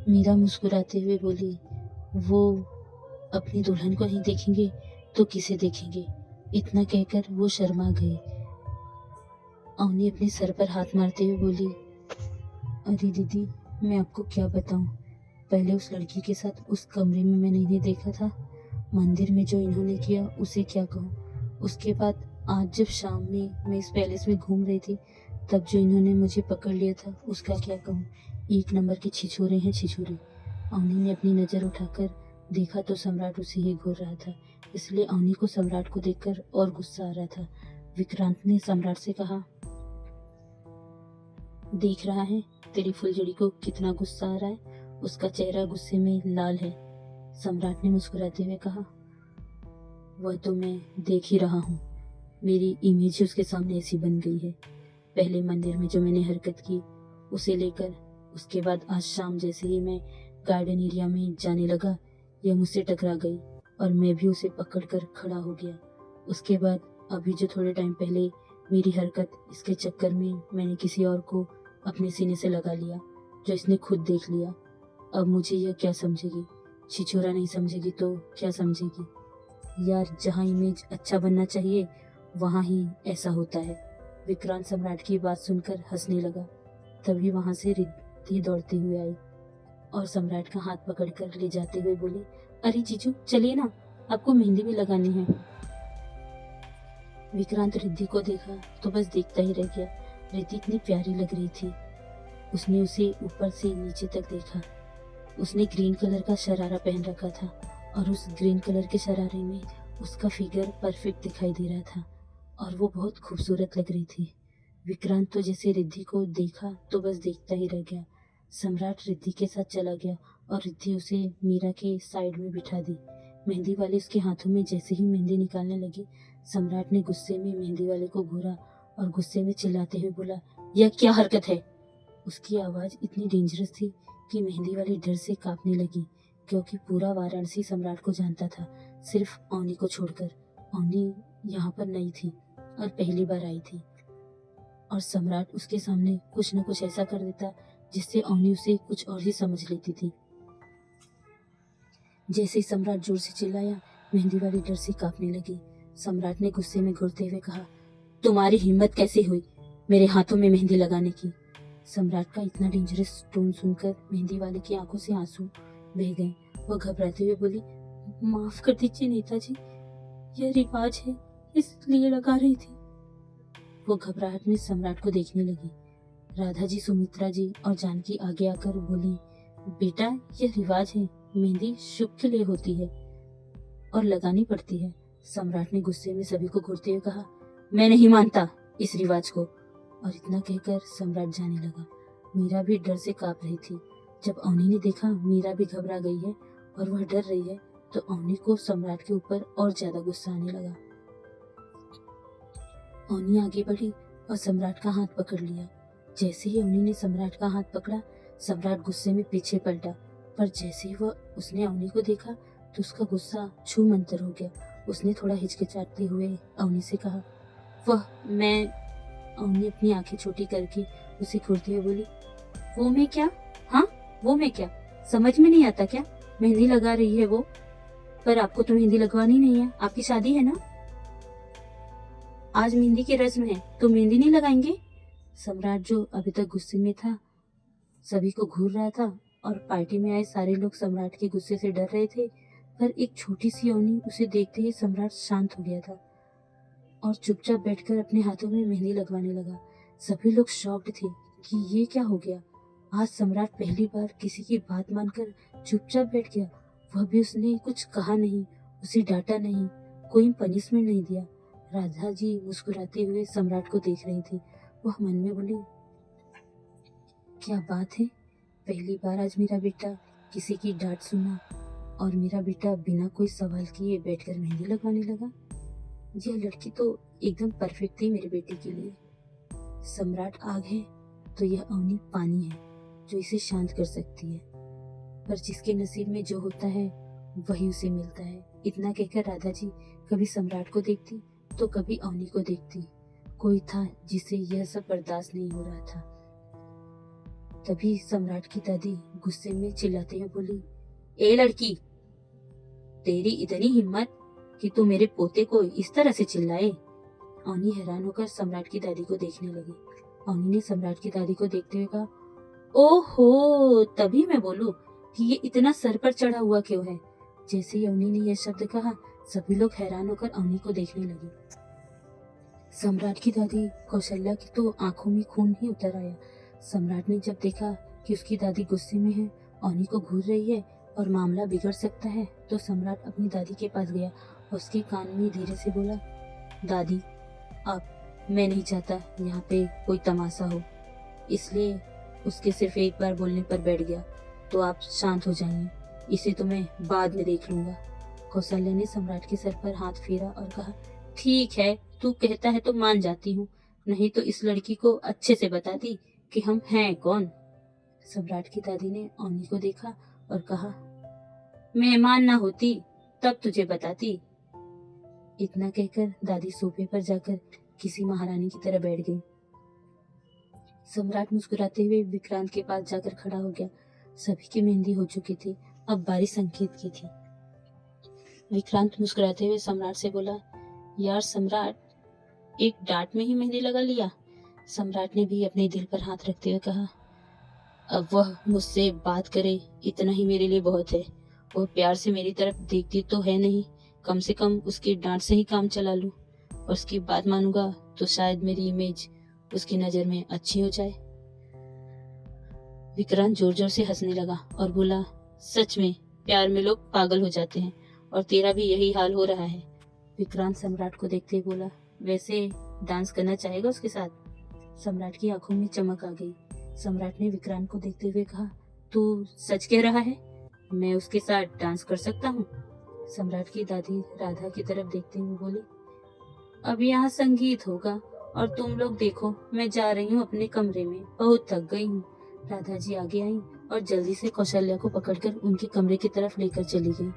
मीरा मुस्कुराते हुए बोली, वो अपनी दुल्हन को नहीं देखेंगे तो किसे देखेंगे। इतना कहकर वो शर्मा गई। अवनी अपने सर पर हाथ मारते हुए बोली, अरे दीदी, मैं आपको क्या बताऊं। पहले उस लड़की के साथ उस कमरे में मैंने इन्हें देखा था। मंदिर में जो इन्होंने किया उसे क्या कहूँ। उसके बाद आज जब शाम में मैं इस पैलेस में घूम रही थी, तब जो इन्होंने मुझे पकड़ लिया था उसका क्या कहूँ। एक नंबर के छिछोरे हैं छिछोरे। अवनी ने अपनी नज़र उठाकर देखा तो सम्राट उसे ही घूर रहा था। इसलिए अवनी को सम्राट को देखकर और गुस्सा आ रहा था। विक्रांत ने सम्राट से कहा, देख रहा है तेरी फुलझड़ी को कितना गुस्सा आ रहा है। उसका चेहरा गुस्से में लाल है। सम्राट ने मुस्कुराते हुए कहा, वह तो मैं देख ही रहा हूँ। मेरी इमेज उसके सामने ऐसी बन गई है। पहले मंदिर में जो मैंने हरकत की उसे लेकर, उसके बाद आज शाम जैसे ही मैं गार्डन एरिया में जाने लगा, यह मुझसे टकरा गई और मैं भी उसे पकड़कर खड़ा हो गया। उसके बाद अभी जो थोड़े टाइम पहले मेरी हरकत, इसके चक्कर में मैंने किसी और को अपने सीने से लगा लिया, जो इसने खुद देख लिया। अब मुझे यह क्या समझेगी। छिछोरा नहीं समझेगी तो क्या समझेगी। यार, जहाँ इमेज अच्छा बनना चाहिए वहाँ ही ऐसा होता है। विक्रांत सम्राट की बात सुनकर हंसने लगा। तभी वहां से रिद्धि दौड़ते हुए आई और सम्राट का हाथ पकड़कर ले जाते हुए बोली, अरे जीजू चलिए ना, आपको मेहंदी भी लगानी है। विक्रांत रिद्धि को देखा तो बस देखता ही रह गया। रिद्धि इतनी प्यारी लग रही थी। उसने उसे ऊपर से नीचे तक देखा। उसने ग्रीन कलर का शरारा पहन रखा था और उस ग्रीन कलर के शरारे में उसका फिगर परफेक्ट दिखाई दे रहा था और वो बहुत खूबसूरत लग रही थी। विक्रांत तो जैसे रिद्धि को देखा तो बस देखता ही रह गया। सम्राट रिद्धि के साथ चला गया और रिद्धि उसे मीरा के साइड में बिठा दी। मेहंदी वाले उसके हाथों में जैसे ही मेहंदी निकालने लगी, सम्राट ने गुस्से में मेहंदी वाले को घूरा और गुस्से में चिल्लाते हुए बोला, यह क्या हरकत है। उसकी आवाज इतनी डेंजरस थी कि मेहंदी वाली डर से कांपने लगी, क्योंकि पूरा वाराणसी सम्राट को जानता था, सिर्फ अवनी को छोड़कर। अवनी यहाँ पर नई थी और पहली बार आई थी और सम्राट उसके सामने कुछ न कुछ ऐसा कर देता जिससे अवनी उसे कुछ और ही समझ लेती थी। जैसे ही सम्राट जोर से चिल्लाया, मेहंदी वाली डर से कांपने लगी। सम्राट ने गुस्से में घुरते हुए कहा, तुम्हारी हिम्मत कैसे हुई मेरे हाथों में मेहंदी लगाने की। सम्राट का इतना डेंजरस टोन सुनकर मेहंदी वाले की आंखों से आंसू बह गए। वह घबराते हुए बोली, माफ कर दीजिए नेताजी, यह रिवाज है इसलिए लगा रही थी। वो घबराहट में सम्राट को देखने लगी। राधा जी, सुमित्रा जी और जानकी आगे आकर बोली, बेटा यह रिवाज है, मेहंदी शुभ के लिए होती है और लगानी पड़ती है। सम्राट ने गुस्से में सभी को घूरते हुए कहा, मैं नहीं मानता इस रिवाज को। और इतना कहकर सम्राट जाने लगा। मीरा भी डर से कांप रही थी। जब अवनी ने देखा मीरा भी घबरा गई है और वह डर रही है, तो अवनी को सम्राट के ऊपर और ज्यादा गुस्सा आने लगा। अवनी आगे बढ़ी और सम्राट का हाथ पकड़ लिया। जैसे ही अवनी ने सम्राट का हाथ पकड़ा, सम्राट गुस्से में पीछे पलटा, पर जैसे ही वह उसने अवनी को देखा तो उसका गुस्सा छू मंतर हो गया। उसने थोड़ा हिचकिचाते हुए अवनी से कहा, वह मैं। अवनी अपनी आंखें छोटी करके उसे घूरते हुए बोली, वो मैं क्या? हाँ, वो मैं क्या? समझ में नहीं आता क्या? मेहंदी लगा रही है वो, पर आपको तो मेहंदी लगवानी नहीं है, आपकी शादी है ना। आज मेहंदी की रस्म है तो मेहंदी नहीं लगाएंगे। सम्राट जो अभी तक गुस्से में था, सभी को घूर रहा था और पार्टी में आए सारे लोग सम्राट के गुस्से से डर रहे थे, पर एक छोटी सी अवनी उसे देखते ही सम्राट शांत हो गया था और चुपचाप बैठकर अपने हाथों में मेहंदी लगवाने लगा। सभी लोग शॉक्ड थे कि ये क्या हो गया। आज सम्राट पहली बार किसी की बात मानकर चुपचाप बैठ गया। वह भी उसने कुछ कहा नहीं, उसे डांटा नहीं, कोई पनिशमेंट नहीं दिया। राधा जी मुस्कुराते हुए सम्राट को देख रही थी। वह मन में बोली, क्या बात है, पहली बार आज मेरा बेटा किसी की डांट सुना और मेरा बेटा बिना कोई सवाल किए बैठकर मेहंदी लगवाने लगा। यह लड़की तो एकदम परफेक्ट थी मेरे बेटे के लिए। सम्राट आग है तो यह अवनी पानी है जो इसे शांत कर सकती है, पर जिसके नसीब में जो होता है वही उसे मिलता है। इतना कहकर राधा जी कभी सम्राट को देखती तो कभी अवनी को देखती। कोई था जिसे यह सब बर्दाश्त नहीं हो रहा था। तभी सम्राट की दादी गुस्से में चिल्लाते हुए बोली, ए लड़की, तेरी इतनी हिम्मत कि तू मेरे पोते को इस तरह से चिल्लाए। अवनी हैरान होकर सम्राट की दादी को देखने लगी। अवनी ने सम्राट की दादी को देखते हुए कहा, ओहो, तभी मैं बोलूं कि ये इतना सर पर चढ़ा हुआ क्यों है। जैसे ही अवनी ने यह शब्द कहा, सभी लोग हैरान होकर अवनी को देखने लगे। सम्राट की दादी कौशल्या की तो आंखों में खून ही उतर आया। सम्राट ने जब देखा कि उसकी दादी गुस्से में है, अवनी को घूर रही है और मामला बिगड़ सकता है, तो सम्राट अपनी दादी के पास गया और उसके कान में धीरे से बोला, दादी, अब मैं नहीं चाहता यहाँ पे कोई तमाशा हो, इसलिए उसके सिर्फ एक बार बोलने पर बैठ गया, तो आप शांत हो जाइए, इसे तो मैं बाद में देख लूंगा। कौशल्या ने सम्राट के सर पर हाथ फेरा और कहा, ठीक है, तू कहता है तो मान जाती हूँ, नहीं तो इस लड़की को अच्छे से बताती कि हम हैं कौन। सम्राट की दादी ने अवनी को देखा और कहा, मेहमान ना होती तब तुझे बताती। इतना कहकर दादी सोफे पर जाकर किसी महारानी की तरह बैठ गई। सम्राट मुस्कुराते हुए विक्रांत के पास जाकर खड़ा हो गया। सभी की मेहंदी हो चुकी थी, अब बारी संकेत की थी। विक्रांत मुस्कुराते हुए सम्राट से बोला, यार सम्राट, एक डांट में ही मेहंदी लगा लिया। सम्राट ने भी अपने दिल पर हाथ रखते हुए कहा, अब वह मुझसे बात करे इतना ही मेरे लिए बहुत है। वो प्यार से मेरी तरफ देखती तो है नहीं, कम से कम उसकी डांट से ही काम चला लूं, और उसकी बात मानूंगा तो शायद मेरी इमेज उसकी नजर में अच्छी हो जाए। विक्रांत जोर जोर से हंसने लगा और बोला, सच में प्यार में लोग पागल हो जाते हैं, और तेरा भी यही हाल हो रहा है। विक्रांत सम्राट को देखते हुए बोला, वैसे डांस करना चाहेगा उसके साथ? सम्राट की आंखों में चमक आ गई। सम्राट ने विक्रांत को देखते हुए कहा, तू सच कह रहा है? मैं उसके साथ डांस कर सकता हूँ? सम्राट की दादी राधा की तरफ देखते हुए बोली, अब यहाँ संगीत होगा और तुम लोग देखो, मैं जा रही हूँ अपने कमरे में, बहुत थक गई हूँ। राधा जी आगे आई और जल्दी से कौशल्या को पकड़कर उनके कमरे की तरफ लेकर चली गई।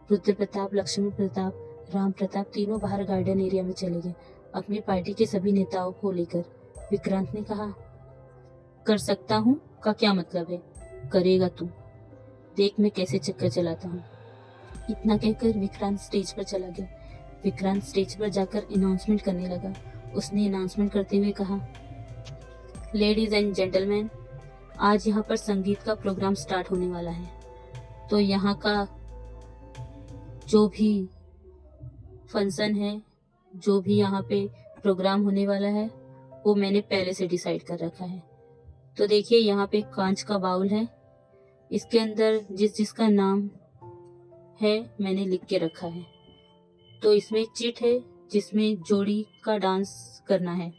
रुद्र प्रताप, लक्ष्मण प्रताप, राम प्रताप तीनों बाहर गार्डन एरिया में चले गए, अपनी पार्टी के सभी नेताओं को लेकर। विक्रांत ने कहा, कर सकता हूँ का क्या मतलब है? करेगा तू, देख मैं कैसे चक्कर चलाता हूँ। इतना कहकर विक्रांत स्टेज पर चला गया। विक्रांत स्टेज पर जाकर अनाउंसमेंट करने लगा। उसने अनाउंसमेंट करते हुए कहा, लेडीज एंड जेंटलमैन, आज यहाँ पर संगीत का प्रोग्राम स्टार्ट होने वाला है, तो यहाँ का जो भी फंक्शन है, जो भी यहाँ पे प्रोग्राम होने वाला है, वो मैंने पहले से डिसाइड कर रखा है। तो देखिए, यहाँ पे कांच का बाउल है, इसके अंदर जिस जिसका नाम है मैंने लिख के रखा है। तो इसमें एक चिट है जिसमें जोड़ी का डांस करना है,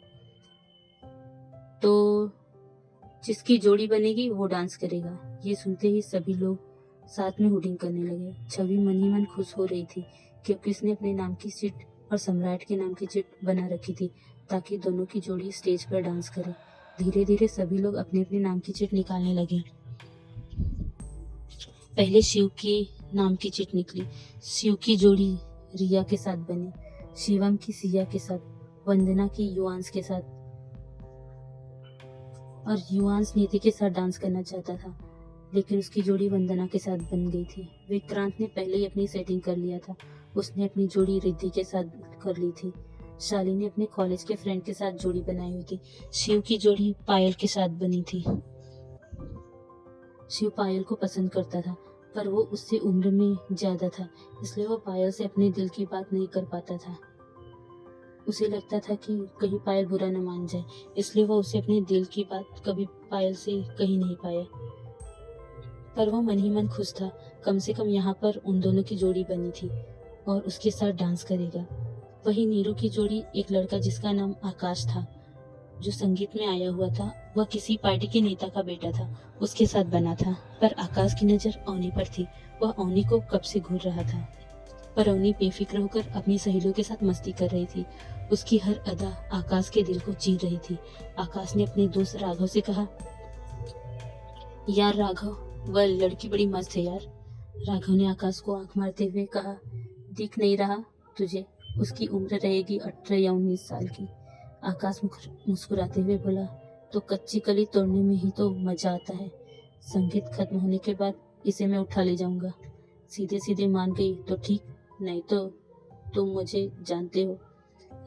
तो जिसकी जोड़ी बनेगी वो डांस करेगा। ये सुनते ही सभी लोग साथ में हुडिंग करने लगे। छवि मन ही मन खुश हो रही थी, क्योंकि उसने अपने नाम की चिट और सम्राट के नाम की चिट बना रखी थी, ताकि दोनों की जोड़ी स्टेज पर डांस करे। धीरे धीरे सभी लोग अपने अपने नाम की चिट निकालने लगे। पहले शिव की नाम की चिट निकली। शिव की जोड़ी रिया के साथ बनी, शिवम की सिया के साथ, वंदना की युवांश के साथ, और युवांश नीति के साथ डांस करना चाहता था, लेकिन उसकी जोड़ी वंदना के साथ बन गई थी। विक्रांत ने पहले ही अपनी सेटिंग कर लिया था। उसने अपनी जोड़ी रिद्धि के साथ कर ली थी। शाली ने अपने कॉलेज के फ्रेंड के साथ जोड़ी बनाई हुई थी। शिव की जोड़ी पायल के साथ बनी थी। शिव पायल को पसंद करता था, पर वो उससे उम्र में ज्यादा था, इसलिए वो पायल से अपने दिल की बात नहीं कर पाता था। उसे लगता था कि कहीं पायल बुरा न मान जाए, इसलिए वो उसे अपने दिल की बात कभी पायल से कही नहीं पाया। पर वो मन ही मन खुश था, कम से कम यहाँ पर उन दोनों की जोड़ी बनी थी और उसके साथ डांस करेगा। वही नीरू की जोड़ी एक लड़का जिसका नाम आकाश था, जो संगीत में आया हुआ था, वह किसी पार्टी के नेता का बेटा था, उसके साथ बना था। पर आकाश की नजर अवनी पर थी। वह अवनी को कब से घूर रहा था, पर अवनी बेफिक्र होकर अपनी सहेलियों के साथ मस्ती कर रही थी। उसकी हर अदा आकाश के दिल को चीर रही थी। आकाश ने अपने दोस्त राघव से कहा, यार राघव, वह लड़की बड़ी मस्त है यार। राघव ने आकाश को आंख मारते हुए कहा, दिख नहीं रहा तुझे? उसकी उम्र रहेगी 18 या 19 साल की। आकाश मुस्कुराते हुए बोला, तो कच्ची कली तोड़ने में ही तो मजा आता है। संगीत खत्म होने के बाद इसे मैं उठा ले जाऊंगा। सीधे सीधे मान गई तो ठीक, नहीं तो तुम मुझे जानते हो।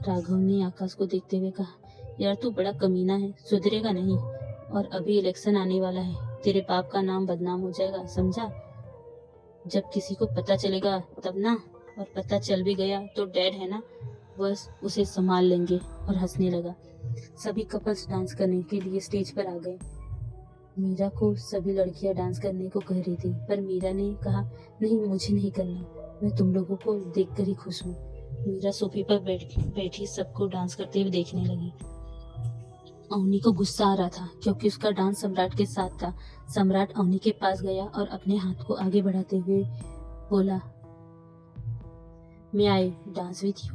राघव ने आकाश को देखते हुए कहा, यार तू बड़ा कमीना है, सुधरेगा नहीं। और अभी इलेक्शन आने वाला है, तेरे बाप का नाम बदनाम हो जाएगा, समझा? जब किसी को पता चलेगा तब ना, और पता चल भी गया तो डैड है ना, बस उसे संभाल लेंगे। और हंसने लगा। सभी कपल्स डांस करने के लिए स्टेज पर आ गए। मीरा को सभी लड़कियां डांस करने को कह रही थी, पर मीरा ने कहा, नहीं मुझे नहीं करना, मैं तुम लोगों को देखकर ही खुश हूँ। मीरा सोफे पर बैठी सबको डांस करते हुए देखने लगी। अवनी को गुस्सा आ रहा था क्योंकि उसका डांस सम्राट के साथ था। सम्राट अवनी के पास गया और अपने हाथ को आगे बढ़ाते हुए बोला, मैं I dance with you.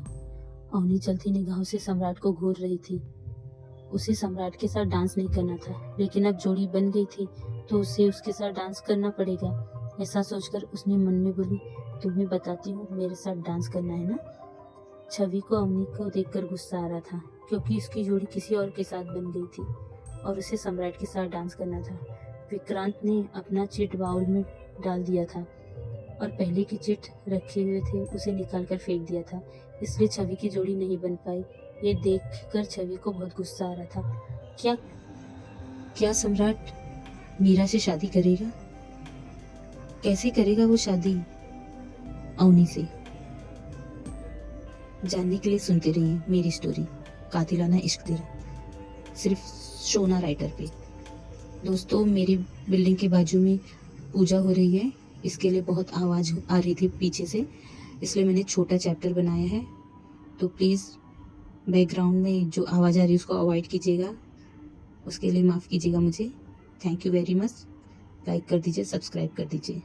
Avni चलती निगाहों से सम्राट को घूर रही थी। उसे सम्राट के साथ डांस नहीं करना था, लेकिन अब जोड़ी बन गई थी तो उसे उसके साथ डांस करना पड़ेगा। ऐसा सोचकर उसने मन में बोली, तुम्हें बताती हूँ, मेरे साथ डांस करना है ना। छवि को अवनी को देखकर गुस्सा आ रहा था क्योंकि उसकी जोड़ी किसी और के साथ बन गई थी और उसे सम्राट के साथ डांस करना था। विक्रांत ने अपना चिट बाउल में डाल दिया था और पहले की चिट रखे हुए थे उसे निकाल कर फेंक दिया था, इसलिए छवि की जोड़ी नहीं बन पाई। ये देखकर छवि को बहुत गुस्सा आ रहा था। क्या सम्राट मीरा से शादी करेगा? कैसे करेगा वो शादी अवनी से? जानने के लिए सुनते रहिए मेरी स्टोरी कातिलाना इश्क तेरा, सिर्फ शोना राइटर पे। दोस्तों, मेरी बिल्डिंग के बाजू में पूजा हो रही है, इसके लिए बहुत आवाज़ आ रही थी पीछे से, इसलिए मैंने छोटा चैप्टर बनाया है। तो प्लीज़ बैकग्राउंड में जो आवाज़ आ रही है उसको अवॉइड कीजिएगा, उसके लिए माफ़ कीजिएगा मुझे। Thank you very much. Like कर दीजिए, सब्सक्राइब कर दीजिए।